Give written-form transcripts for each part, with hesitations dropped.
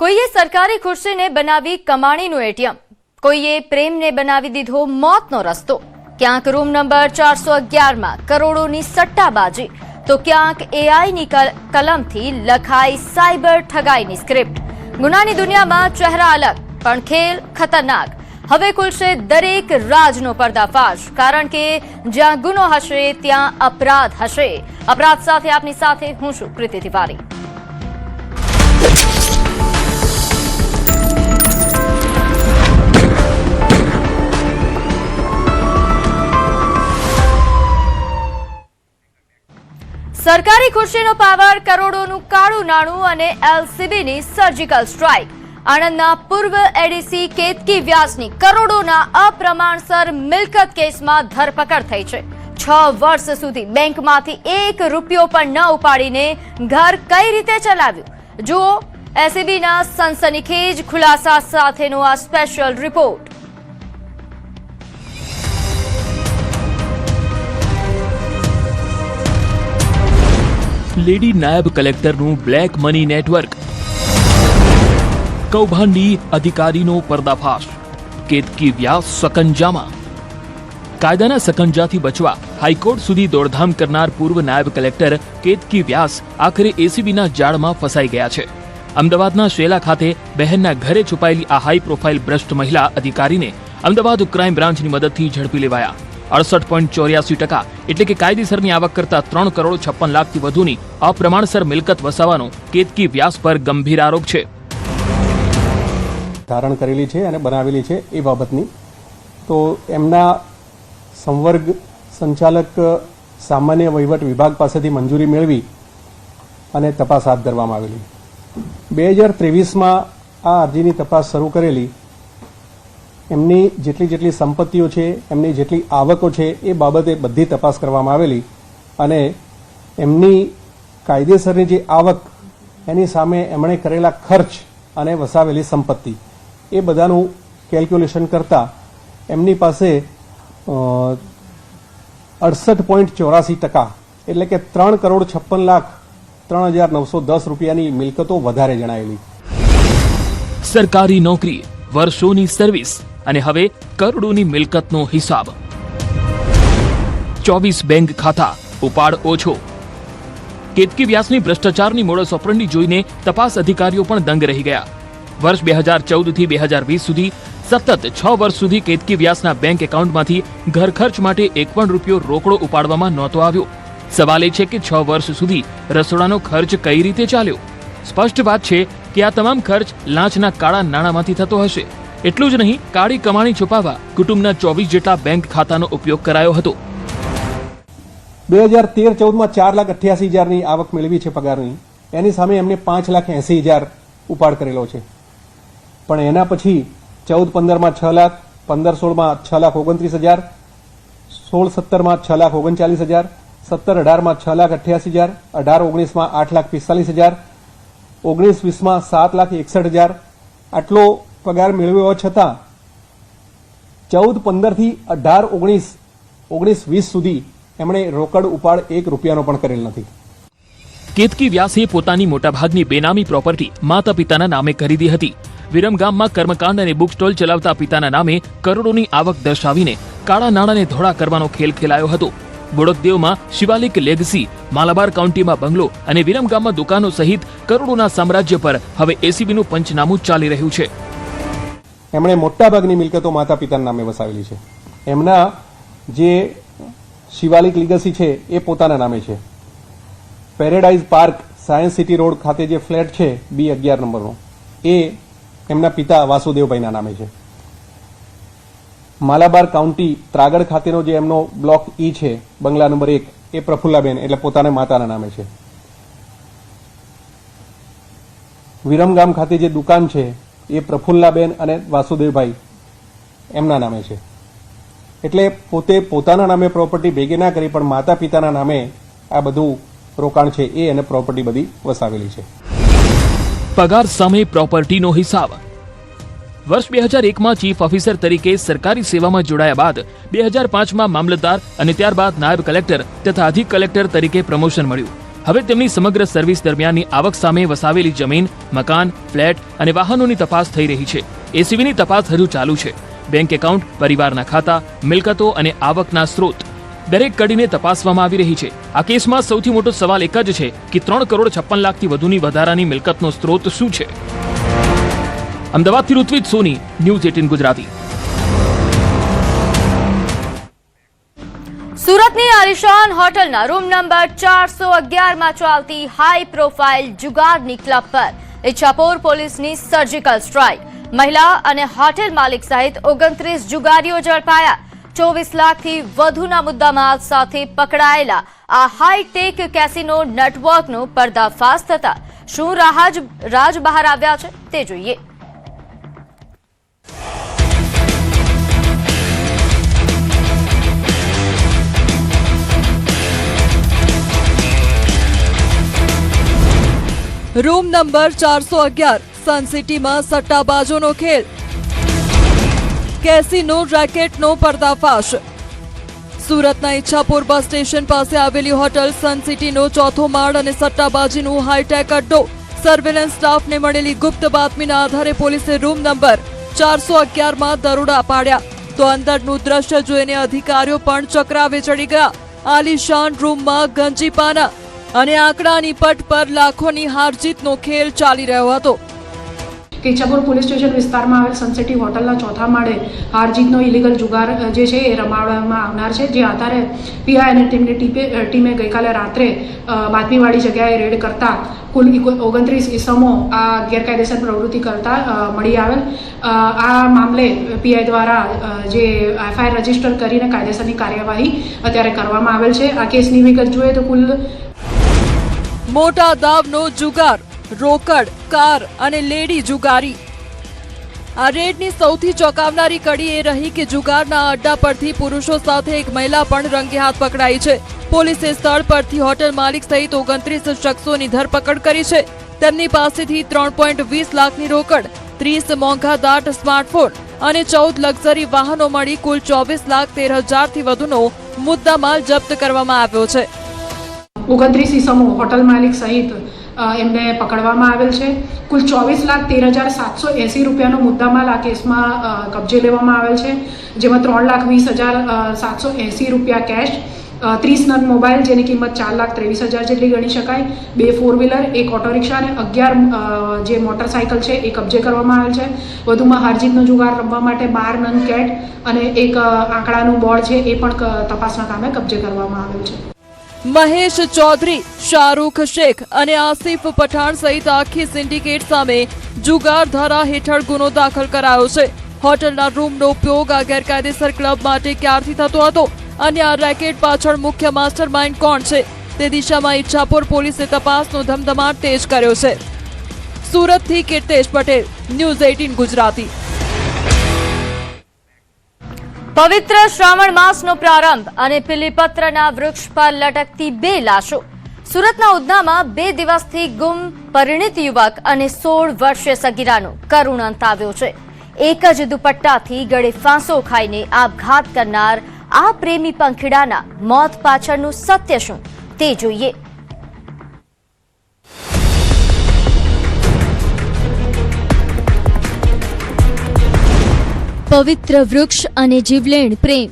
કોઈએ સરકારી ખુરશીને બનાવી કમાણીનું એટીએમ, કોઈએ પ્રેમને બનાવી દીધો મોતનો રસ્તો. ક્યાંક રૂમ નંબર 411માં કરોડોની સટ્ટાબાજી, તો ક્યાંક એઆઈની કલમથી લખાઈ સાયબર ઠગાઈની સ્ક્રિપ્ટ. ગુનાની દુનિયામાં ચહેરા અલગ પણ ખેલ ખતરનાક. હવે ખુલશે દરેક રાજનો પર્દાફાશ, કારણ કે જ્યાં ગુનો હશે ત્યાં અપરાધ હશે. અપરાધ સાથે આપની સાથે હું છું કૃતિ તિવારી. સરકારી ખુરશીનો પાવર, કરોડોનું કાળું નાણું અને એલસીબીની સર્જિકલ સ્ટ્રાઇક. આણંદના પૂર્વ એડીસી કેતકી વ્યાસની કરોડોના અપ્રમાણસર મિલકત કેસમાં ધરપકડ થઈ છે. 6 વર્ષ સુધી બેંકમાંથી 1 રૂપિયો પણ ન ઉપાડીને ઘર કઈ રીતે ચલાવ્યું, જુઓ એસીબીના સનસનીખેજ ખુલાસા સાથેનો આ સ્પેશિયલ રિપોર્ટ. લેડી નાયબ કલેક્ટરનું બ્લેક મની નેટવર્ક, કૌભાંડી અધિકારીનો પર્દાફાશ, કેતકી વ્યાસ સકંજામાં. કાયદાના સકંજાથી બચવા હાઈકોર્ટ સુધી દોડધામ કરનાર પૂર્વ નાયબ કલેક્ટર કેતકી વ્યાસ આખરે એસીબીના જાળમાં ફસાઈ ગયા છે. અમદાવાદના શેલા ખાતે બહેનના ઘરે છુપાયેલી આ હાઈ પ્રોફાઇલ ભ્રષ્ટ મહિલા અધિકારીને અમદાવાદ ક્રાઇમ બ્રાન્ચની મદદથી ઝડપી લેવાયા. 68.84% એટલે કે કાયદેસરની આવક કરતા 3 કરોડ 56 લાખથી વધુની અપ્રમાણસર મિલકત વસાવવાનો કેતકી વ્યાસ પર ગંભીર આરોપ છે. ધારણ કરેલી છે અને બનાવેલી છે એ બાબતની તો એમના સંવર્ગ સંચાલક સામાન્ય વહીવટ વિભાગ પાસેથી મંજૂરી મેળવી અને તપાસ હાથ ધરવામાં આવેલી. 2023માં આ અરજીની તપાસ શરૂ કરેલી. એમની જેટલી સંપત્તિઓ છે, એમની જેટલી આવકો છે એ બાબતે બધી તપાસ કરવામાં આવેલી અને એમની કાયદેસરની જે આવક એની સામે એમણે કરેલા ખર્ચ અને વસાવેલી સંપત્તિ એ બધાનું કેલ્ક્યુલેશન કરતા એમની પાસે 68.84% એટલે કે 3 કરોડ 56 લાખ 3,910 રૂપિયાની મિલકતો વધારે જણાયેલી. સરકારી નોકરી, વર્ષોની સર્વિસ અને હવે કરોડોની મિલકતનો હિસાબ. 24 બેંક ખાતા, ઉપાડ ઓછો. કેતકી વ્યાસની ભ્રષ્ટાચારની મોડસ ઓપરંડી જોઈને તપાસ અધિકારીઓ પણ દંગ રહી ગયા. વર્ષ 2014 થી 2020 સુધી સતત 6 વર્ષ સુધી કેતકી વ્યાસના બેંક એકાઉન્ટમાંથી ઘર ખર્ચ માટે 1 પણ રૂપિયો રોકડો ઉપાડવામાં નહોતો આવ્યો. સવાલ એ છે કે 6 વર્ષ સુધી રસોડાનો ખર્ચ કઈ રીતે ચાલ્યો? સ્પષ્ટ વાત છે કે આ તમામ ખર્ચ લાંચના કાળા નાણાંમાંથી થતો હશે. એટલું જ નહીં, કાળી કમાણી છુપાવવા કુટુંબના 24 જેટલા બેંક ખાતાનો ઉપયોગ કરાયો હતો. 2013-14માં 4,88,000ની આવક મેળવી છે પગારની. એની સામે એમને 5,80,000 ઉપાડ કરેલો છે. પણ એના પછી 14-15માં 6 લાખ, 15-16માં 6,29,000, 16-17માં 6,39,000, 17-18માં 6,88,000, 18-19માં 8,45,000, 19-20માં 7,61,000 આટલો પગાર મેળવ્યો છતાં 14-15 થી 18-19, 19-20 સુધી એમણે રોકડ ઉપાડ 1 રૂપિયાનો પણ કરેલ નથી. કેતકી વ્યાસે પોતાની મોટાભાગની બેનામી પ્રોપર્ટી માતા પિતાના નામે ખરીદી હતી. વિરમગામમાં કર્મકાંડ અને બુક સ્ટોલ ચલાવતા પિતાના નામે કરોડોની આવક દર્શાવીને કાળા નાણાંને ધોળા કરવાનો ખેલ ખેલાયો હતો. બોડકદેવમાં શિવાલિક લેગસી, માલાબાર કાઉન્ટીમાં બંગલો અને વિરમગામમાં દુકાનો સહિત કરોડોના સામ્રાજ્ય પર હવે એસીબીનું પંચનામું ચાલી રહ્યું છે. એમણે મોટાભાગની મિલકતો માતા પિતાના નામે વસાવેલી છે. એમના જે શિવાલિક લીગસી છે એ પોતાના નામે છે. Paradise park science city road ખાતે જે ફ્લેટ છે B11 નંબરનો એ એમના પિતા વાસુદેવભાઈના નામે છે. માલાબાર કાઉન્ટી ત્રાગડ ખાતેનો જે એમનો બ્લોક E છે બંગલા નંબર 1 એ પ્રફુલ્લાબેન એટલે પોતાના માતાના નામે છે. વિરમગામ ખાતે જે દુકાન છે એ પ્રફુલ્લાબેન અને વાસુદેવભાઈ એમના નામે છે. એટલે પોતે પોતાના નામે પ્રોપર્ટી ભેગી ના કરી પણ માતા પિતાના નામે આ બધું રોકાણ છે એ અને પ્રોપર્ટી બધી વસાવેલી છે. પગાર સામે પ્રોપર્ટીનો હિસાબ. વર્ષ 2001માં ચીફ ઓફિસર તરીકે સરકારી સેવામાં જોડાયા બાદ 2005માં મામલતદાર અને ત્યારબાદ નાયબ કલેક્ટર તથા અધિક કલેક્ટર તરીકે પ્રમોશન મળ્યું. હવે તેમની સમગ્ર સર્વિસ દરમિયાનની આવક સામે વસાવેલી જમીન, મકાન, ફ્લેટ અને વાહનોની તપાસ થઈ રહી છે. એસીબીની તપાસ હજુ ચાલુ છે. બેંક એકાઉન્ટ, પરિવારના ખાતા, મિલકતો અને આવકના સ્ત્રોત દરેક કડીને તપાસવામાં આવી રહી છે. આ કેસમાં સૌથી મોટો સવાલ એક જ છે કે 3,56,00,000 થી વધુની વધારાની મિલકતનો સ્ત્રોત શું છે. અમદાવાદથી ઋત્વિજ સોની, ન્યૂઝ 18 ગુજરાતી. સુરતની આલિશાન હોટલના રૂમ નંબર 411 માં ચાલતી હાઈ પ્રોફાઇલ જુગારની ક્લબ પર ઇચ્છાપુર પોલીસની સર્જિકલ સ્ટ્રાઇક. મહિલા અને હોટેલ માલિક સહિત 29 જુગારીઓ ઝડપાયા. 24 લાખથી વધુના મુદ્દામાલ સાથે પકડાયેલા આ હાઈટેક કેસિનો નેટવર્કનો પર્દાફાશ થતા શું રાજ બહાર આવ્યા છે તે જોઈએ. રૂમ નંબર 411 સનસિટીમાં સટ્ટાબાજોનો ખેલ, કેસિનો રેકેટનો પર્દાફાશ. સુરતના ઈચ્છાપુર બસ સ્ટેશન પાસે આવેલી હોટલ સનસિટીનો ચોથો માળ અને સટ્ટાબાજીનું હાઈટેક અડ્ડો. સર્વેલન્સ સ્ટાફને મળેલી ગુપ્ત બાતમીના આધારે પોલીસે રૂમ નંબર 411 માં દરોડા પાડ્યા તો અંદરનું દ્રશ્ય જોઈને અધિકારીઓ પણ ચક્રાવે ચડી ગયા. આલિશાન રૂમમાં ગંજીપાના અને આંકડાની પટ પર લાખોની હારજીતનો ખેલ ચાલી રહ્યો હતો. ઈચ્છાપુર પોલીસ સ્ટેશન વિસ્તારમાં આવેલ સનસિટી હોટલના ચોથા માળે હારજીતનો ઇલીગલ જુગાર જે છે એ રમાડવામાં આવનાર છે. જે આધારે પીઆઈ અને તેમની ટીમે ગઈકાલે રાત્રે બાતમીવાળી જગ્યાએ રેડ કરતા કુલ 29 ઇસમો આ ગેરકાયદેસર પ્રવૃત્તિ કરતા મળી આવેલ. આ મામલે પીઆઈ દ્વારા જે એફઆઈઆર રજીસ્ટર કરીને કાયદેસરની કાર્યવાહી અત્યારે કરવામાં આવેલ છે. આ કેસની વિગત જોઈએ તો કુલ મોટા દાવનો જુગાર, રોકડ, કાર અને લેડી જુગારી. આ રેડની સૌથી ચોંકાવનારી કડી એ રહી કે જુગારના અડ્ડા પરથી પુરુષો સાથે એક મહિલા પણ રંગે હાથ પકડાઈ છે. પોલીસે સ્થળ પરથી હોટેલ માલિક સહિત 29 શખ્સોની ધરપકડ કરી છે. તેમની પાસેથી 3.20 લાખની રોકડ, 30 મોંઘાદાટ સ્માર્ટફોન અને 14 લક્ઝરી વાહનો મળી કુલ 24,13,000 થી વધુનો મુદ્દામાલ જપ્ત કરવામાં આવ્યો છે. 29 ઇસમો હોટલ માલિક સહિત એમને પકડવામાં આવેલ છે. કુલ 24,13,780 રૂપિયાનો મુદ્દામાલ આ કેસમાં કબજે લેવામાં આવેલ છે. જેમાં 3,20,780 રૂપિયા કેશ, 30 નંગ મોબાઈલ જેની કિંમત 4,23,000 જેટલી ગણી શકાય, 2 4 વ્હીલર, 1 ઓટો રિક્ષા અને 11 જે મોટરસાયકલ છે એ કબજે કરવામાં આવેલ છે. વધુમાં હારજીતનો જુગાર રમવા માટે 12 નંગ કેટ અને એક આંકડાનું બોર્ડ છે એ પણ તપાસના કામે કબજે કરવામાં આવેલ છે. મહેશ ચૌધરી, શાહરૂખ શેખ અને આસિફ પઠાણ સહિત આખી સિન્ડિકેટ સામે જુગાર ધારા હેઠળ ગુનો દાખલ કરાયો છે. હોટલના રૂમનો ઉપયોગ આ ગેરકાયદેસર ક્લબ માટે ક્યારથી થતો હતો અને આ રેકેટ પાછળ મુખ્ય માસ્ટરમાઇન્ડ કોણ છે તે દિશામાં ઈચ્છાપુર પોલીસે તપાસનો ધમધમાટ તેજ કર્યો છે. સુરતથી કીર્તેશ પટેલ, ન્યૂઝ 18 ગુજરાતી. પવિત્ર શ્રાવણ માસનો પ્રારંભ અને પીલીપત્રના વૃક્ષ પર લટકતી 2 લાશો. સુરતના ઉધનામાં 2 દિવસથી ગુમ પરિણીત યુવક અને 16 વર્ષીય સગીરાનો કરુણ અંત આવ્યો છે. એક જ દુપટ્ટાથી ગળે ફાંસો ખાઈને આપઘાત કરનાર આ પ્રેમી પંખીડાના મોત પાછળનું સત્ય શું તે જોઈએ. પવિત્ર વૃક્ષ અને જીવલેણ પ્રેમ.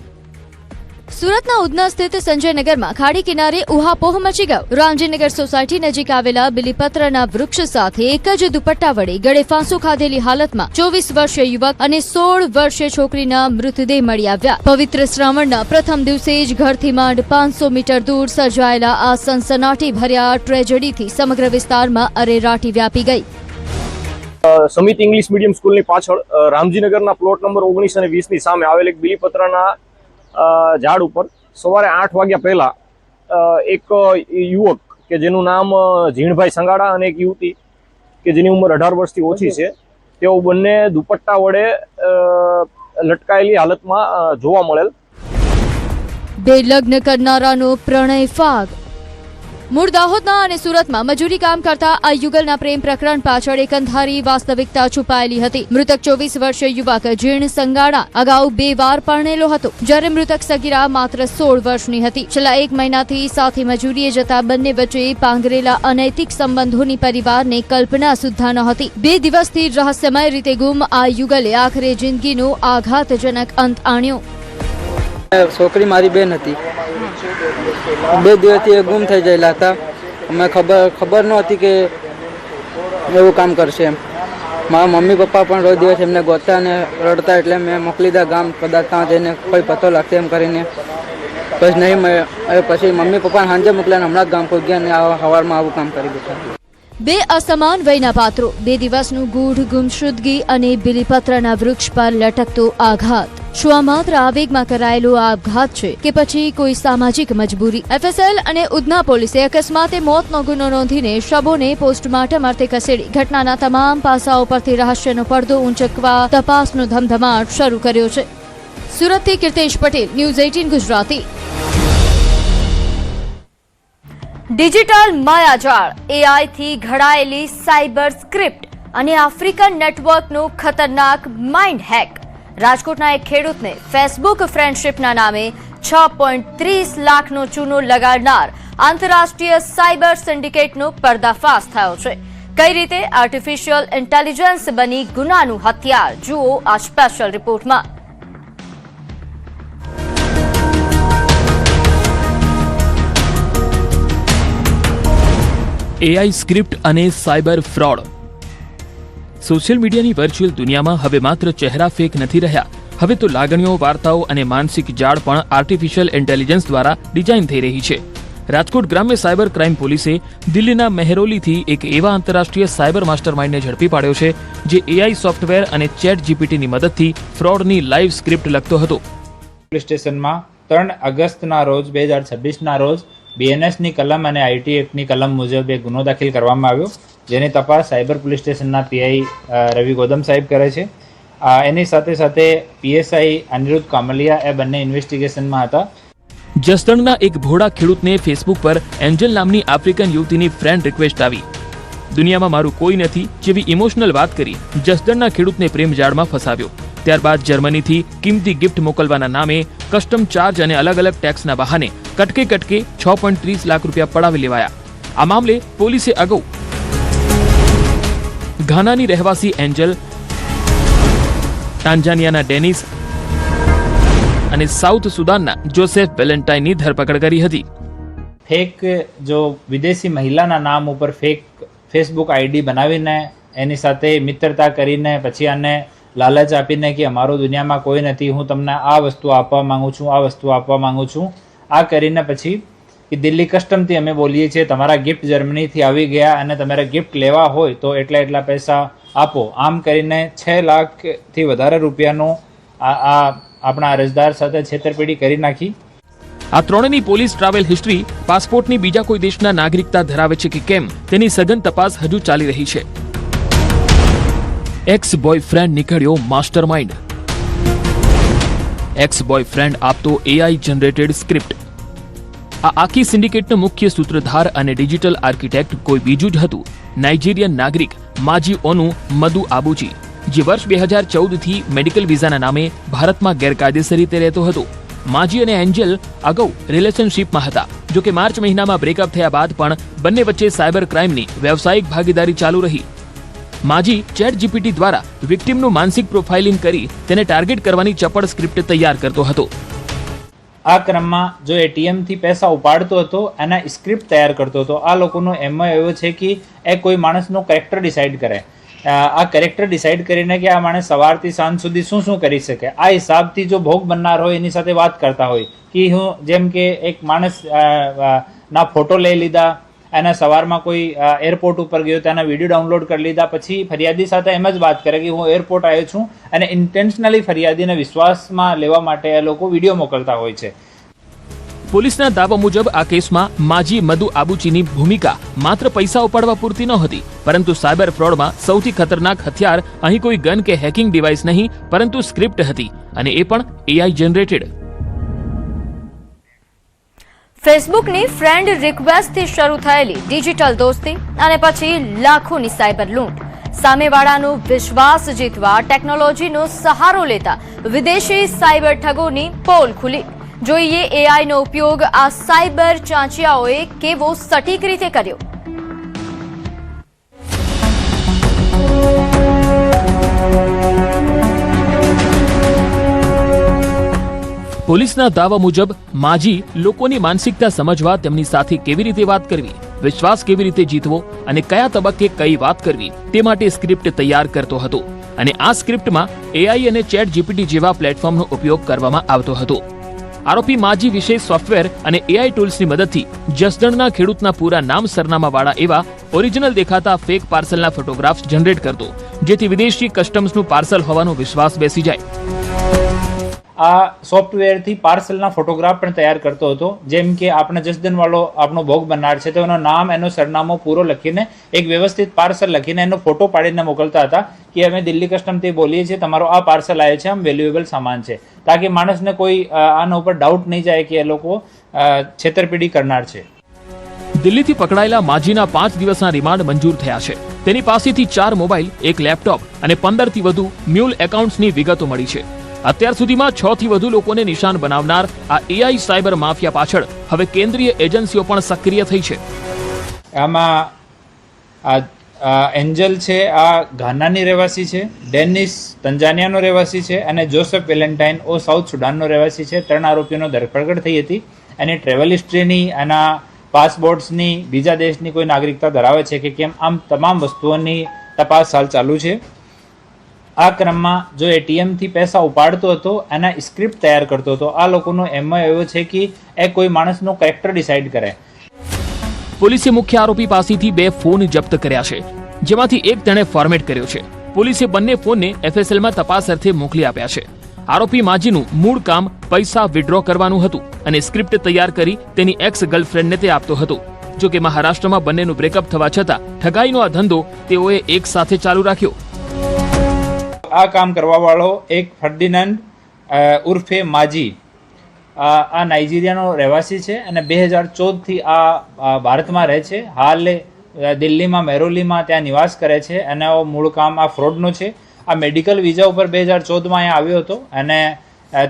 સુરતના ઉધના સ્થિત સંજયનગરમાં ખાડી કિનારે ઉહાપોહ મચી ગયો. રામજીનગર સોસાયટી નજીક આવેલા બિલીપત્રના વૃક્ષ સાથે એક જ દુપટ્ટા વડે ગળે ફાંસો ખાધેલી હાલતમાં 24 વર્ષીય યુવક અને 16 વર્ષીય છોકરીના મૃતદેહ મળી આવ્યા. પવિત્ર શ્રાવણના પ્રથમ દિવસે જ ઘરથી માંડ 500 મીટર દૂર સર્જાયેલા આ સનસનાટી ભર્યા ટ્રેજડીથી સમગ્ર વિસ્તારમાં અરેરાટી વ્યાપી ગઈ. સમિત ઇંગ્લિશ મીડિયમ સ્કૂલની પાછળ રામજીનગરના પ્લોટ નંબર 19 અને 20 ની સામે આવેલ એક બિલીપત્રના ઝાડ ઉપર સવારે 8 વાગ્યા પહેલા એક યુવક કે જેનું નામ ઝીણભાઈ સંગાડા અને એક યુવતી કે જેની ઉંમર 18 વર્ષથી ઓછી છે, તેઓ બંને દુપટ્ટા વડે લટકાયેલી હાલતમાં જોવા મળેલ. બેલગ્ન કરનારાનો પ્રણય ફાગ. મૂળ દાહોદના અને સુરતમાં મજૂરી કામ કરતા આ યુગલના પ્રેમ પ્રકરણ પાછળ એક અંધારી વાસ્તવિકતા છુપાયેલી હતી. મૃતક 24 વર્ષીય યુવક જીર્ણ સંગાડા અગાઉ 2 વાર પરણેલો હતો, જ્યારે મૃતક સગીરા માત્ર 16 વર્ષની હતી. છેલ્લા 1 મહિનાથી સાથે મજૂરીએ જતા બંને વચ્ચે પાંગરેલા અનૈતિક સંબંધોની પરિવારને કલ્પના સુદ્ધા નહોતી. 2 દિવસથી રહસ્યમય રીતે ગુમ આ યુગલે આખરે જિંદગીનો આઘાતજનક અંત આણ્યો. છોકરી મારી બેન હતી. 2 દિવસથી એ ગુમ થઈ ગયેલા હતા. અમને ખબર નહોતી કે એવું કામ કરશે એમ. મારા મમ્મી પપ્પા પણ રોજ દિવસ એમને ગોતતા અને રડતા, એટલે મેં મોકલી દીધા ગામ, કદાચ ત્યાં જઈને કોઈ પતો લાગશે એમ કરીને. પછી નહીં પછી મમ્મી પપ્પાને સાંજે મોકલ્યા, હમણાં જ ગામ કોઈ ગયા અને સવારમાં આવું કામ કરી બેઠા. 2 અસમાન વયના પાત્રો, 2 દિવસનું ગૂઢ ગુમશુદગી અને બિલીપત્રના વૃક્ષ પર લટકતો આઘાત. શું આ માત્ર આવેગમાં કરાયેલો આપઘાત છે કે પછી કોઈ સામાજિક મજબૂરી? FSL અને ઉધના પોલીસે અકસ્માતે મોતનો ગુનો નોંધીને શબોને પોસ્ટમોર્ટમ અર્થે ખસેડી ઘટનાના તમામ પાસાઓ પરથી રહસ્યનો પડદો ઊંચકવા તપાસનો ધમધમાટ શરૂ કર્યો છે. સુરતથી કીર્તેશ પટેલ, ન્યૂઝ 18 ગુજરાતી. ડિજિટલ માયાજાળ, AI થી ઘડાયેલી સાયબર સ્ક્રિપ્ટ અને આફ્રિકન નેટવર્કનું ખતરનાક માઇન્ડ હેક. રાજકોટના એક ખેડૂતને ફેસબુક ફ્રેન્ડશિપના નામે 6.30 લાખનો ચૂનો લગાડનાર આંતરરાષ્ટ્રીય સાયબર સિન્ડિકેટનો પર્દાફાશ થયો છે. કઈ રીતે આર્ટિફિશિયલ ઇન્ટેલિજન્સ બની ગુનાનું હથિયાર? જુઓ આ સ્પેશિયલ રિપોર્ટમાં. AI સ્ક્રિપ્ટ અને સાયબર ફ્રોડ. સોશિયલ મીડિયાની વર્ચ્યુઅલ દુનિયામાં હવે માત્ર ચહેરા ફેક નથી રહ્યા. હવે તો લાગણીઓ, વાર્તાઓ અને માનસિક જાળ પણ આર્ટિફિશિયલ ઇન્ટેલિજન્સ દ્વારા ડિઝાઇન થઈ રહી છે. રાજકોટ ગ્રામ્ય સાયબર ક્રાઇમ પોલીસે દિલ્હીના મહેરોલીથી એક એવા આંતરરાષ્ટ્રીય સાયબર માસ્ટરમાઇન્ડને ઝડપી પાડ્યો છે જે AI સોફ્ટવેર અને ચેટ જીપીટીની મદદથી ફ્રોડની લાઈવ સ્ક્રિપ્ટ લખતો હતો. પોલીસ સ્ટેશનમાં 3 ઓગસ્ટના રોજ 2026ના રોજ BNSની કલમ અને IT એક્ટની કલમ મુજબ એક ગુનો દાખલ કરવામાં આવ્યો, જેની તપાસ સાયબર પોલીસ સ્ટેશનના PI રવિ ગૌતમ સાહેબ કરે છે. એની સાથે સાથે PSI અનિરુદ્ધ કામલિયા એ બંને ઇન્વેસ્ટિગેશનમાં હતા. જસદણના એક ભોળા ખેડૂતને ફેસબુક પર એન્જલ નામની આફ્રિકન યુવતીની ફ્રેન્ડ રિક્વેસ્ટ આવી. દુનિયામાં મારું કોઈ નથી જેવી ઇમોશનલ વાત કરી જસદણના ખેડૂતને પ્રેમજાળમાં ફસાવ્યો. ત્યારબાદ જર્મનીથી કિંમતી ગિફ્ટ મોકલવાના નામે કસ્ટમ ચાર્જ અને અલગ અલગ ટેક્સના બહાને કટકે 6.30 લાખ રૂપિયા પડાવી લેવાયા. આ મામલે પોલીસે અગાઉ ઘાનાની રહેવાસી એન્જલ, ટાન્ઝાનિયાના ડેનિસ અને સાઉથ સુદાનના જોસેફ વેલેન્ટાઇનની ધરપકડ કરી હતી. ફેક જો વિદેશી મહિલાના નામ ઉપર ફેક ફેસબુક ID બનાવીને એની સાથે મિત્રતા કરીને પછી આને લાલચ આપીને કે અમારો દુનિયામાં કોઈ નથી, હું તમને આ વસ્તુ આપવા માંગુ છું, આ વસ્તુ આપવા માંગુ છું, આ કરીને પછી કે દિલ્હી કસ્ટમથી અમે બોલીએ છીએ તમારા ગિફ્ટ જર્મનીથી આવી ગયા અને તમારે ગિફ્ટ લેવા હોય તો એટલા પૈસા આપો. આમ કરીને 6 લાખથી વધારે રૂપિયાનો આપણા અરજદાર સાથે છેતરપિંડી કરી નાખી. આ ત્રણેયની પોલીસ ટ્રાવેલ હિસ્ટ્રી, પાસપોર્ટની બીજા કોઈ દેશના નાગરિકતા ધરાવે છે કે કેમ તેની સઘન તપાસ હજુ ચાલી રહી છે. એક્સ બોયફ્રેન્ડ નીકળ્યો માસ્ટરમાઇન્ડ. એક્સ બોયફ્રેન્ડ આપતો AI જનરેટેડ સ્ક્રિપ્ટ. આ આખી સિન્ડિકેટનો મુખ્ય સૂત્રધાર અને ડિજિટલ આર્કિટેક્ટ કોઈ બીજું જ હતું, નાઇજીરિયન નાગરિક માજી ઓનુ મદુ આબુજી, જે વર્ષ 2014થી મેડિકલ વિઝાના નામે ભારતમાં ગેરકાયદેસર રીતે રહેતો હતો. માજી અને એન્જલ અગાઉ રિલેશનશિપમાં હતા, જો કે માર્ચ મહિનામાં બ્રેકઅપ થયા બાદ પણ બંને વચ્ચે સાયબર ક્રાઇમની વ્યવસાયિક ભાગીદારી ચાલુ રહી. માજી ચેટ જીપીટી દ્વારા વિક્ટિમનું માનસિક પ્રોફાઇલિંગ કરી તેને ટાર્ગેટ કરવાની ચપળ સ્ક્રિપ્ટ તૈયાર કરતો હતો. આ ક્રમમાં જો ATM થી પૈસા ઉપાડતો હતો એના સ્ક્રિપ્ટ તૈયાર કરતો હતો. આ લોકોનો એમ એવો છે કે એ કોઈ માણસનો કેરેક્ટર ડિસાઇડ કરે. આ કેરેક્ટર ડિસાઇડ કરીને કે આ માણસ સવારથી સાંજ સુધી શું કરી શકે, આ હિસાબથી જો ભોગ બનનાર હોય એની સાથે વાત કરતા હોય કે હું જેમ કે એક માણસ ના ફોટો લઈ લીધા, એના સવારમાં કોઈ એરપોર્ટ ઉપર ગયો તેના વિડીયો ડાઉનલોડ કરી લીધા, પછી ફરિયાદી સાથે એમ જ વાત કરે કે હું એરપોર્ટ આવ્યો છું અને ઇન્ટેન્શનલી ફરિયાદીને વિશ્વાસમાં લેવા માટે એ લોકો વિડીયો મોકલતા હોય છે. પોલીસના દાવા મુજબ આ કેસમાં માજી મદુ આબુચીની ભૂમિકા માત્ર પૈસા ઉપાડવા પૂરતી નહોતી, પરંતુ સાયબર ફ્રોડમાં સૌથી ખતરનાક હથિયાર અહીં કોઈ ગન કે હેકિંગ ડિવાઇસ નહીં, પરંતુ સ્ક્રિપ્ટ હતી, અને એ પણ AI જનરેટેડ. ફેસબુકની ફ્રેન્ડ રિક્વેસ્ટથી શરૂ થયેલી ડિજિટલ દોસ્તી અને પછી લાખોની સાયબર લૂંટ. સામેવાળાનો વિશ્વાસ જીતવા ટેકનોલોજીનો સહારો લેતા વિદેશી સાયબર ઠગોની પોલ ખુલી. જોઈએ એઆઈનો ઉપયોગ આ સાયબર ચાંચિયાઓએ કેવો સટીક રીતે કર્યો. પોલીસના દાવા મુજબ માજી લોકોની માનસિકતા સમજવા, તેમની સાથે કેવી રીતે વાત કરવી, વિશ્વાસ કેવી રીતે જીતવો અને કયા તબક્કે કઈ વાત કરવી તે માટે સ્ક્રિપ્ટ તૈયાર કરતો હતો. અને આ સ્ક્રિપ્ટમાં એઆઈ અને ચેટ જીપીટી જેવા પ્લેટફોર્મનો ઉપયોગ કરવામાં આવતો હતો. આરોપી માજી વિશેષ સોફ્ટવેર અને એઆઈ ટૂલ્સની મદદથી જસદણના ખેડૂતના પૂરા નામ સરનામાવાળા એવા ઓરિજિનલ દેખાતા ફેક પાર્સલના ફોટોગ્રાફ્સ જનરેટ કરતો, જેથી વિદેશી કસ્ટમ્સનું પાર્સલ હોવાનો વિશ્વાસ બેસી જાય. આ સોફ્ટવેરથી પાર્સલના ફોટોગ્રાફ પણ તૈયાર કરતો હતો. જેમ કે આપણે જસદનવાળો આપણો ભોગ બનનાર છે તો એનું નામ, એનો સરનામો પૂરો લખીને એક વ્યવસ્થિત પાર્સલ લખીને એનો ફોટો પાડીને મોકલતા હતા કે અમે દિલ્હી કસ્ટમથી બોલીએ છીએ, તમારો આ પાર્સલ આવ્યો છે, આમ વેલ્યુએબલ સામાન છે, તાકી માણસને કોઈ આના ઉપર ડાઉટ નહીં જાય કે એ લોકો છેતરપિંડી કરનાર છે. દિલ્હીથી પકડાયેલા માજીના 5 દિવસના રિમાન્ડ મંજૂર થયા છે. તેની પાસેથી 4 મોબાઈલ, 1 લેપટોપ અને 15થી વધુ મ્યુલ એકાઉન્ટ્સની વિગતો મળી છે. અત્યાર સુધીમાં 6 થી વધુ લોકોને નિશાન બનાવનાર આ એઆઈ સાયબર માફિયા પાછળ હવે કેન્દ્રીય એજન્સીઓ પણ સક્રિય થઈ છે. આમાં એન્જલ છે, આ ઘાનાની રહેવાસી છે, ડેનિસ તંજાનિયાનો રહેવાસી છે અને જોસેફ વેલેન્ટાઇન ઓ સાઉથ સુડાનનો રહેવાસી છે. 3 આરોપીઓનો ધરપકડ થઈ હતી. એની ટ્રેવલ હિસ્ટ્રીની, એના પાસપોર્ટ્સની, બીજા દેશની કોઈ નાગરિકતા ધરાવે છે કે કેમ, આમ તમામ વસ્તુઓની તપાસ હાલ ચાલુ છે. આ ક્રમમાં જો એટીએમથી પૈસા ઉપાડતો હતો, એના સ્ક્રિપ્ટ તૈયાર કરતો હતો. આ લોકોનો એમ એવો છે કે એ કોઈ માણસનો કેરેક્ટર ડિસાઇડ કરે. પોલીસે મુખ્ય આરોપી પાસેથી 2 ફોન જપ્ત કર્યા છે, જેમાંથી એક તેણે ફોર્મેટ કર્યો છે. પોલીસે બંને ફોનને એફએસએલમાં તપાસ અર્થે મોકલી આપ્યા છે. આરોપી માજીનું મૂળ કામ પૈસા વિડ્રો કરવાનું હતું અને સ્ક્રિપ્ટ તૈયાર કરી તેની એક્સ ગર્લફ્રેન્ડને તે આપતો હતો. જો કે મહારાષ્ટ્રમાં બંનેનું બ્રેકઅપ થવા છતાં ઠગાઈનો આ ધંધો તેઓએ એક સાથે ચાલુ રાખ્યો. આ કામ કરવા વાળો એક ફર્ડિનાન્ડ ઉર્ફે માજી, આ નાઇજીરિયાનો રહેવાસી છે અને 2014થી આ ભારતમાં રહે છે. હાલ દિલ્હીમાં મેરોલીમાં ત્યાં નિવાસ કરે છે અને મૂળ કામ આ ફ્રોડનો છે. આ મેડિકલ વિઝા ઉપર 2014માં અહીંયા આવ્યો હતો અને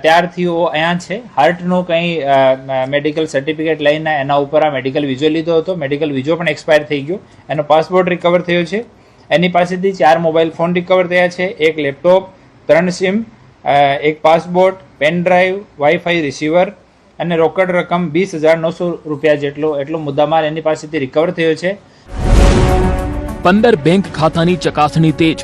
ત્યારથી અહીંયા છે. હાર્ટનો કંઈ મેડિકલ સર્ટિફિકેટ લઈને એના ઉપર આ મેડિકલ વિઝો લીધો હતો. મેડિકલ વિઝો પણ એક્સપાયર થઈ ગયો. એનો પાસપોર્ટ રિકવર થયો છે. એની પાસેથી 4 મોબાઈલ ફોન રિકવર થયા છે, 1 laptop, 3 SIM, 1 passport, pen drive, WiFi receiver અને રોકડ રકમ 20,900 રૂપિયા એટલો મુદ્દામાલ એની પાસેથી રિકવર થયો છે. 15 બેંક ખાતાની ચકાસણી તેજ.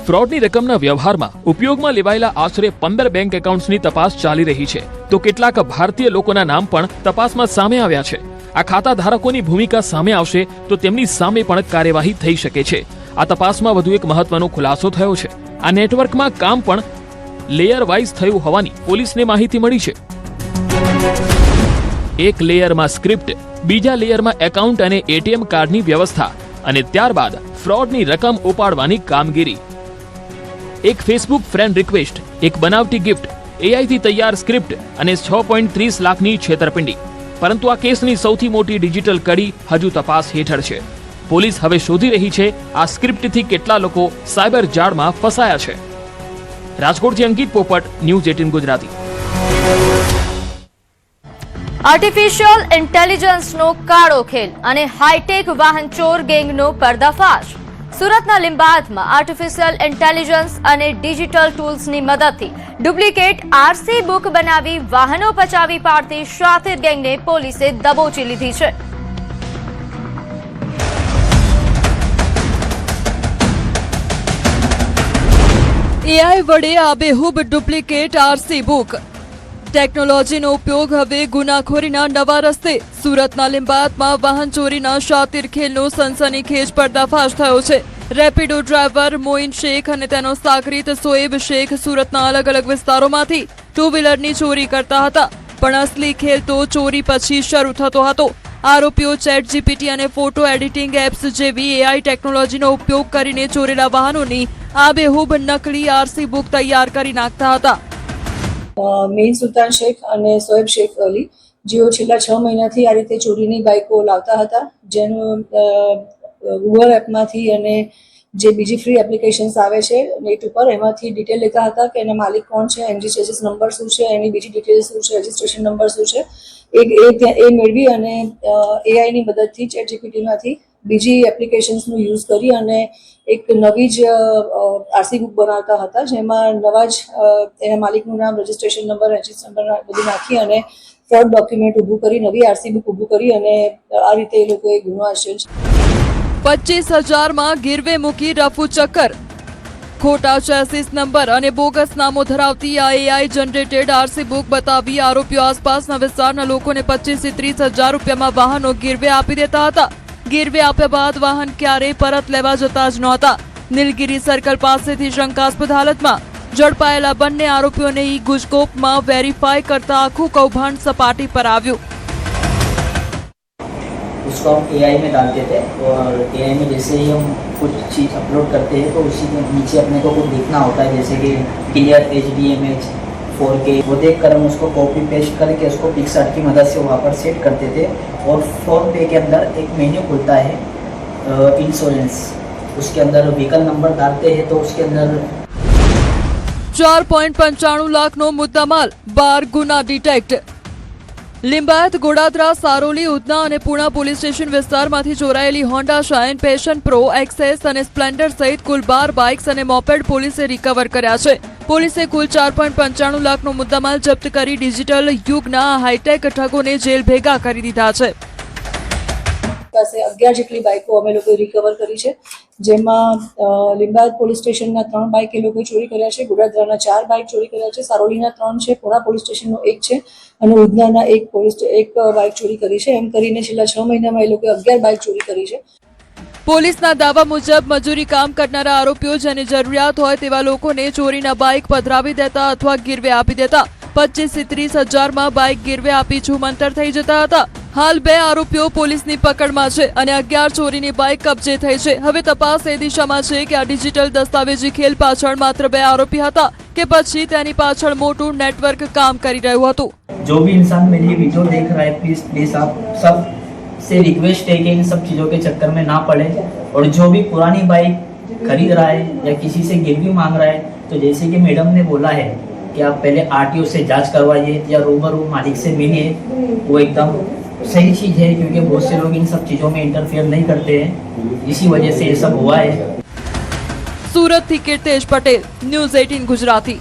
ફ્રોડની રકમના વ્યવહારમાં ઉપયોગમાં લેવાયેલા આશરે 15 બેંક એકાઉન્ટ્સની તપાસ ચાલી રહી છે. તો કેટલાક ભારતીય લોકોના નામ પણ તપાસમાં સામે આવ્યા છે. આ ખાતા ધારકોની ભૂમિકા સામે આવશે તો તેમની સામે પણ કાર્યવાહી થઈ શકે છે. આ તપાસમાં વધુ એક મહત્વનો ખુલાસો થયો છે. આ નેટવર્કમાં કામ પણ લેયર વાઇઝ થયું હોવાની પોલીસને માહિતી મળી છે. એક લેયરમાં સ્ક્રિપ્ટ, બીજા લેયરમાં એકાઉન્ટ અને એટીએમ કાર્ડની વ્યવસ્થા અને ત્યારબાદ ફ્રોડની રકમ ઉપાડવાની કામગીરી. એક ફેસબુક ફ્રેન્ડ રિક્વેસ્ટ, એક બનાવટી ગિફ્ટ, એઆઈથી તૈયાર સ્ક્રિપ્ટ અને 6.30 લાખની છેતરપિંડી. પરંતુ આ કેસની સૌથી મોટી ડિજિટલ કડી હજુ તપાસ હેઠળ છે. પોલીસ હવે શોધી રહી છે આ સ્ક્રિપ્ટથી કેટલા લોકો સાયબર જાળમાં ફસાયા છે. રાજકોટથી અંકિત પોપટ, ન્યૂઝ 18 ગુજરાતી. આર્ટિફિશિયલ ઇન્ટેલિજન્સનો કાળો ખેલ અને હાઈટેક વાહન ચોર ગેંગનો પર્દાફાશ. સુરતના લીંબાયતમાં આર્ટિફિશિયલ ઇન્ટેલિજન્સ અને ડિજિટલ ટૂલ્સની મદદથી ડુપ્લિકેટ આરસી બુક બનાવી વાહનો પચાવી પાડતી શાતિર ગેંગને પોલીસે દબોચી લીધી છે. એઆઈ વડે આબેહૂબ ડુપ્લિકેટ આરસી બુક. ટેકનોલોજીનો ઉપયોગ હવે ગુનાખોરીના નવા રસ્તે. સુરતના લીંબાયતમાં વાહન ચોરીના શાતિર ખેલનો સનસનીખેજ પર્દાફાશ થયો છે. રેપિડો ડ્રાઈવર મોઇન શેખ અને તેનો સાગરીત સોએબ શેખ સુરતના અલગ અલગ વિસ્તારોમાંથી 2 વ્હીલરની ચોરી કરતા હતા. પણ અસલી ખેલ તો ચોરી પછી શરૂ થતો હતો. આરોપીઓ ચેટ જીપીટી અને ફોટો એડિટિંગ એપ્સ જેવી એઆઈ ટેકનોલોજીનો ઉપયોગ કરીને ચોરેલા વાહનોની આબેહૂબ નકલી આરસી બુક તૈયાર કરી નાખતા હતા. મેઇન સુલતાન શેખ અને સોએબ શેખ અલી જેઓ છેલ્લા 6 મહિનાથી આ રીતે ચોરીની બાઇકો લાવતા હતા, જેનું ઉબર એપમાંથી અને જે બીજી ફ્રી એપ્લિકેશન્સ આવે છે નેટ ઉપર, એમાંથી ડિટેલ લેતા હતા કે એના માલિક કોણ છે, એમજી ચેસિસ નંબર શું છે, એની બીજી ડિટેલ્સ શું છે, રજિસ્ટ્રેશન નંબર શું છે, એ મેળવી અને એઆઈની મદદથી ChatGPT-માંથી બીજી એપ્લિકેશન્સનું યુઝ કરી અને એક નવી જ આરસી બુક બનાવતા હતા, જેમાં નવા જ એના માલિકનું નામ, રજિસ્ટ્રેશન નંબર, રજિસ્ટર નંબર બધું નાખી અને ફ્રોડ ડોક્યુમેન્ટ ઊભું કરી, નવી આરસી બુક ઊભું કરી અને આ રીતે એ લોકોએ ગુનો આચર્યો છે. 25,000માં ગીરવે મૂકી રફુ ચક્કર. ખોટા ચેસિસ નંબર અને બોગસ નામો ધરાવતી આ AI જનરેટેડ આરસી બુક બતાવી આરોપીઓ આસપાસના વિસ્તારના લોકોને 25,000 થી 30,000 રૂપિયામાં વાહનો ગીરવે આપી દેતા હતા. ગીરવે આપ્યા બાદ વાહન ક્યારેય પરત લેવા જતા જ નહોતા. નીલગિરી સર્કલ પાસેથી શંકાસ્પદ હાલતમાં ઝડપાયેલા બંને આરોપીઓને ગુજકોપમાં વેરીફાઈ કરતા આખું કૌભાંડ સપાટી પર આવ્યું. उसको हम AI में डालते थे और AI में जैसे ही हम कुछ चीज़ अपलोड करते हैं तो उसी के नीचे अपने को कुछ देखना होता है, जैसे कि क्लियर HD इमेज 4K, वो देख कर हम उसको कॉपी पेस्ट करके उसको पिक्सआर्ट की मदद से वहाँ पर सेट करते थे. और फोन पे के अंदर एक मेन्यू खुलता है इंश्योरेंस, उसके अंदर व्हीकल नंबर डालते हैं तो उसके अंदर 4.95 લાખનો મુદ્દામાલ, 12 ગુના ડિટેક્ટ. લિંબાયત, ગોડાદરા, સારોલી, ઉધના અને પુણા પોલીસ સ્ટેશન વિસ્તારમાંથી ચોરાયેલી Honda Shine, Passion Pro, Access અને સ્પ્લેન્ડર સહિત કુલ 12 બાઇક્સ અને મોપેડ પોલીસે રિકવર કર્યા છે. પોલીસે કુલ 4.95 લાખનો મુદ્દામાલ જપ્ત કરી ડિજિટલ યુગના હાઈટેક ઠગોને જેલ ભેગા કરી દીધા છે. પાસે 11 જેટલી બાઇકો અમે લોકોએ રિકવર કરી છે, જેમાં લિંબાયત પોલીસ સ્ટેશનના 3 બાઇક એ લોકોએ ચોરી કર્યા છે, ગોડાદરાના 4 બાઇક ચોરી કર્યા છે, સારોલીના 3 છે, પુણા પોલીસ સ્ટેશનનો 1 છે અને ઉધનાના એક બાઇક ચોરી કરી છે. એમ કરીને છેલ્લા 6 મહિનામાં એ લોકોએ 11 બાઇક ચોરી કરી છે. પોલીસના દાવા મુજબ મજૂરી કામ કરનારા આરોપીઓ જેને જરૂરિયાત હોય તેવા લોકોને ચોરીના બાઇક પધરાવી દેતા અથવા ગીરવે આપી દેતા. 25,000 થી 30,000માં બાઇક ગીરવે આપી છૂમંતર થઈ જતા હતા. હાલ 2 આરોપીઓ પોલીસની પકડમાં છે અને 11 ચોરીની બાઇક કબજે થઈ છે. હવે તપાસ એ દિશામાં છે કે આ ડિજિટલ દસ્તાવેજી ખેલ પાછળ માત્ર 2 આરોપી હતા કે પછી તેની પાછળ મોટું નેટવર્ક કામ કરી રહ્યું હતું. जो भी इंसान मेरी वीडियो देख रहा है प्लीज़ आप सब से रिक्वेस्ट है कि इन सब चीज़ों के चक्कर में ना पड़े. और जो भी पुरानी बाइक खरीद रहा है या किसी से गिरवी मांग रहा है तो जैसे कि मैडम ने बोला है कि आप पहले RTO से जांच करवाइए या रूबरू मालिक से मिलिए, वो एकदम सही चीज़ है क्योंकि बहुत से लोग इन सब चीज़ों में इंटरफेयर नहीं करते हैं, इसी वजह से ये सब हुआ है. સુરતથી કીર્તેશ પટેલ, ન્યૂઝ 18 ગુજરાતી.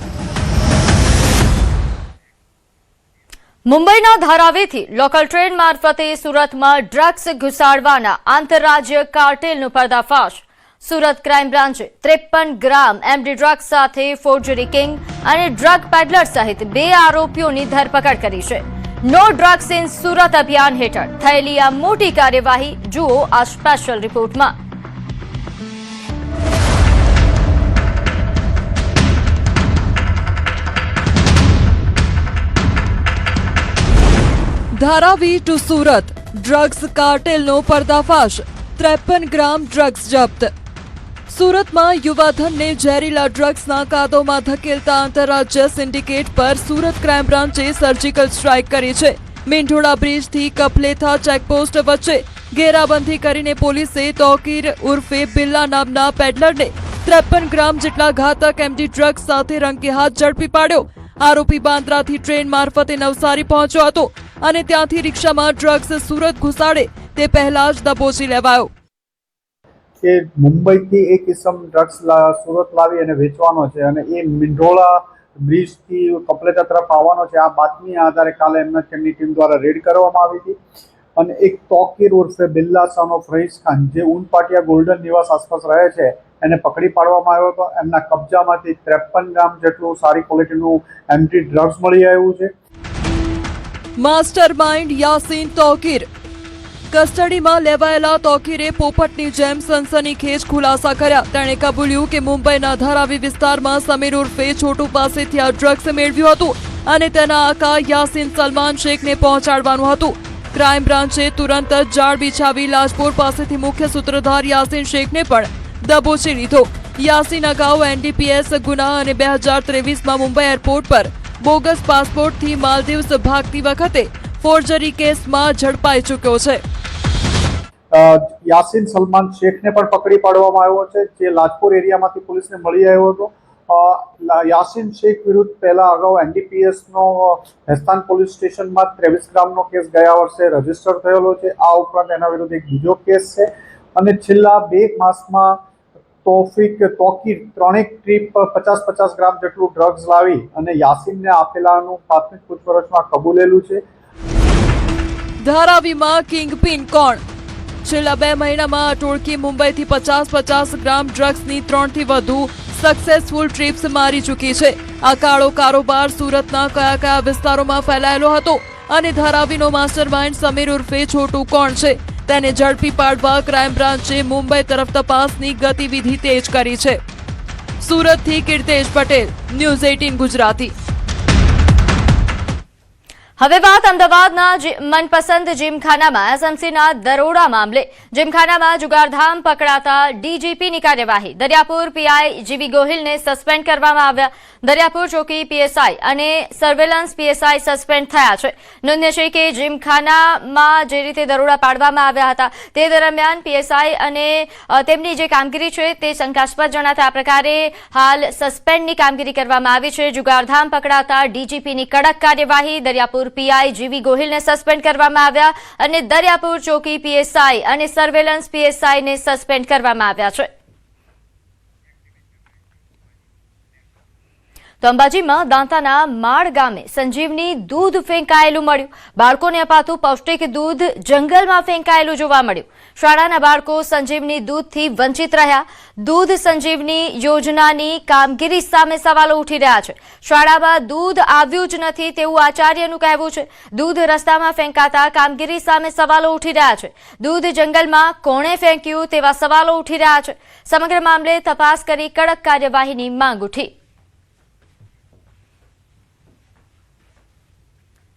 મુંબઈના ધારાવીથી લોકલ ટ્રેન મારફતે સુરતમાં ડ્રગ્સ ઘુસાડવાના આંતરરાજ્ય કાર્ટેલનો પર્દાફાશ. સુરત ક્રાઇમ બ્રાન્ચે 53 ગ્રામ MD ડ્રગ્સ સાથે ફોર્જરી કિંગ અને ડ્રગ પેડલર સહિત 2 આરોપીઓની ધરપકડ કરી છે. નો ડ્રગ્સ ઇન સુરત અભિયાન હેઠળ થયેલી આ મોટી કાર્યવાહી જુઓ આ સ્પેશિયલ રિપોર્ટમાં. ધારાવી ટુ સુરત, ડ્રગ્સ કાર્ટેલનો પર્દાફાશ, 53 ગ્રામ ડ્રગ્સ જપ્ત. સુરતમાં યુવાધનને ઝેરીલા ડ્રગ્સના કાદવમાં ધકેલતા આંતરરાજ્ય સિન્ડિકેટ પર સુરત ક્રાઇમ બ્રાન્ચે સર્જિકલ સ્ટ્રાઇક કરી છે. મીંઢોળા બ્રિજથી કપલેથા ચેકપોસ્ટ વચ્ચે ઘેરાબંધી કરીને પોલીસે તોકીર ઉર્ફે બિલ્લા નામના પેડલરને 53 ગ્રામ જેટલા ઘાતક MD ડ્રગ્સ સાથે રંગે હાથ ઝડપી પાડ્યો. આરોપી બાંદ્રાથી ટ્રેન મારફતે નવસારી પહોંચ્યો હતો અને ત્યાંથી રિક્ષામાં ડ્રગ્સ સુરત ઘુસાડે તે પહેલા જ દબોચી લેવાયો. કે મુંબઈથી એક કિસમ ડ્રગ્સ સુરત લાવી અને વેચવાનો છે અને એ મીંઢોળા બ્રિજથી કપલેટા તરફ આવવાનો છે. આ બાતમીના આધારે કાલે તેમની ટીમ દ્વારા રેડ કરવામાં આવી હતી અને એક તોકીર ઉર્ફે બિલ્લા સન ઓફ રઈસ ખાન જે ઉનપાટિયા ગોલ્ડન નિવાસ આસપાસ રહે છે એને પકડી પાડવામાં આવ્યો હતો. એમના કબજામાંથી 53 ગ્રામ જેટલું સારી ક્વોલિટીનું MD ડ્રગ્સ મળી આવ્યું છે. Master mind Yasin Tokir. કસ્ટડીમાં લેવાયેલા તોકીરે પોપટની જેમ સનસનીખેજ ખુલાસા કર્યા. તેણે કબૂલ્યું કે મુંબઈના ધારાવી વિસ્તારમાં સમીર ઉર્ફે છોટુ પાસેથી આ ડ્રગ્સ મેળવ્યું હતું અને તેના આકા યાસીન સલમાન શેખને પહોંચાડવાનું હતું. ક્રાઇમ બ્રાન્ચે તુરંત જ જાળ બિછાવી લાજપોર પાસેથી મુખ્ય સૂત્રધાર યાસીન શેખને પણ દબોચી લીધો. યાસીન અગાઉ NDPS ગુના અને 2023માં મુંબઈ એરપોર્ટ પર બોગસ પાસપોર્ટથી માલદીવ્સ ભાગતી વખતે ફોર્જરી કેસમાં ઝડપાઈ ચૂક્યો છે. યાસીન સલમાન શેખને પણ પકડી પાડવામાં આવ્યો છે, જે લાજપુર એરિયામાંથી પોલીસને મળી આવ્યો હતો. યાસીન શેખ વિરુદ્ધ પહેલા અગાઉ NDPSનો હેસ્તાન પોલીસ સ્ટેશનમાં 23 ગ્રામનો કેસ ગયા વર્ષે રજીસ્ટર થયેલો છે. આ ઉપરાંત એના વિરુદ્ધ એક બીજો કેસ છે અને છેલ્લા 2 માસમાં તોકીર 3 ટ્રીપ 50-50 ગ્રામ જેટલું ડ્રગ્સ લાવી અને યાસીનને આપેલાનું પ્રાથમિક પૂછપરછમાં કબૂલેલું છે. ધારાવીમાં કિંગપિન કોણ? છેલ્લા 2 મહિનામાં આ ટોળકી મુંબઈથી 50-50 ગ્રામ ડ્રગ્સની 3 થી વધુ સક્સેસફુલ ટ્રીપ્સ મારી ચૂકી છે. આ કાળો કારોબાર સુરતના કયા કયા વિસ્તારોમાં ફેલાયેલો હતો અને ધારાવીનો માસ્ટરમાઇન્ડ સમીર ઉર્ફે છોટુ કોણ છે, તેને ઝડપી પાડવા ક્રાઇમ બ્રાન્ચે મુંબઈ તરફ તપાસની ગતિવિધિ તેજ કરી છે. સુરતથી કીર્તેશ પટેલ, ન્યૂઝ 18 ગુજરાતી. હવે વાત અમદાવાદના મનપસંદ જીમખાનામાં એસએમસીના દરોડા મામલે. જીમખાનામાં જુગારધામ પકડાતા ડીજીપીની કાર્યવાહી. દરિયાપુર પીઆઈ જીવી ગોહિલને સસ્પેન્ડ કરવામાં આવ્યા. દરિયાપુર ચોકી પીએસઆઈ અને સર્વેલન્સ પીએસઆઈ સસ્પેન્ડ થયા છે. નોંધ્ય છે કે જીમખાનામાં જે રીતે દરોડા પાડવામાં આવ્યા હતા તે દરમિયાન પીએસઆઈ અને તેમની જે કામગીરી છે તે શંકાસ્પદ જણાતા આ પ્રકારે હાલ સસ્પેન્ડની કામગીરી કરવામાં આવી છે. જુગારધામ પકડાતા ડીજીપીની કડક કાર્યવાહી. દરિયાપુર પીઆઈ જીવી ગોહિલને સસ્પેન્ડ કરવામાં આવ્યા અને દરિયાપુર ચોકી પીએસઆઈ અને સર્વેલન્સ પીએસઆઈને સસ્પેન્ડ કરવામાં આવ્યા છે. તો અંબાજીમાં દાંતાના માળ ગામે સંજીવની દૂધ ફેંકાયેલું મળ્યું. બાળકોને અપાતું પૌષ્ટિક દૂધ જંગલમાં ફેંકાયેલું જોવા મળ્યું. શાળાના બાળકો સંજીવની દૂધથી વંચિત રહ્યા. દૂધ સંજીવની યોજનાની કામગીરી સામે સવાલો ઉઠી રહ્યા છે. શાળામાં દૂધ આવ્યું જ નથી તેવું આચાર્યનું કહેવું છે. દૂધ રસ્તામાં ફેંકાતા કામગીરી સામે સવાલો ઉઠી રહ્યા છે. દૂધ જંગલમાં કોણે ફેંક્યું તેવા સવાલો ઉઠી રહ્યા છે. સમગ્ર મામલે તપાસ કરી કડક કાર્યવાહીની માંગ ઉઠી.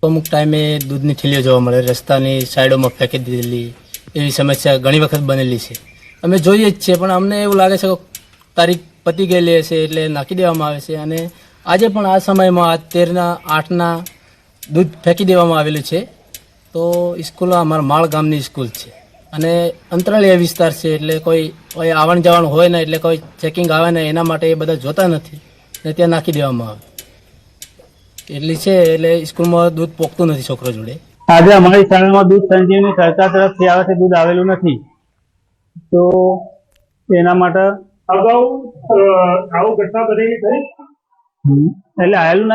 અમુક ટાઈમે દૂધની થેલીઓ જોવા મળે, રસ્તાની સાઈડોમાં ફેંકી દીધેલી, એવી સમસ્યા ઘણી વખત બનેલી છે. અમે જોઈએ જ છીએ, પણ અમને એવું લાગે છે કે તારીખ પતી ગયેલી હશે એટલે નાખી દેવામાં આવે છે. અને આજે પણ આ સમયમાં 13/8 દૂધ ફેંકી દેવામાં આવેલું છે. તો સ્કૂલ અમારા માળ ગામની સ્કૂલ છે અને અંતરાળીય વિસ્તાર છે, એટલે કોઈ આવણ જવાનું હોય ને એટલે કોઈ ચેકિંગ આવે ને એના માટે એ બધા જોતા નથી ને ત્યાં નાખી દેવામાં આવે એટલી છે. એટલે સ્કૂલમાં દૂધ પોકતું નથી છોકરો જોડે. આજે અમારી શાળામાં દૂધ સંજીવની સરકાર તરફથી આવે છે, દૂધ આવેલું નથી. તો એના માટે અગાઉ આવું ઘટના બનેલી એટલે આવેલું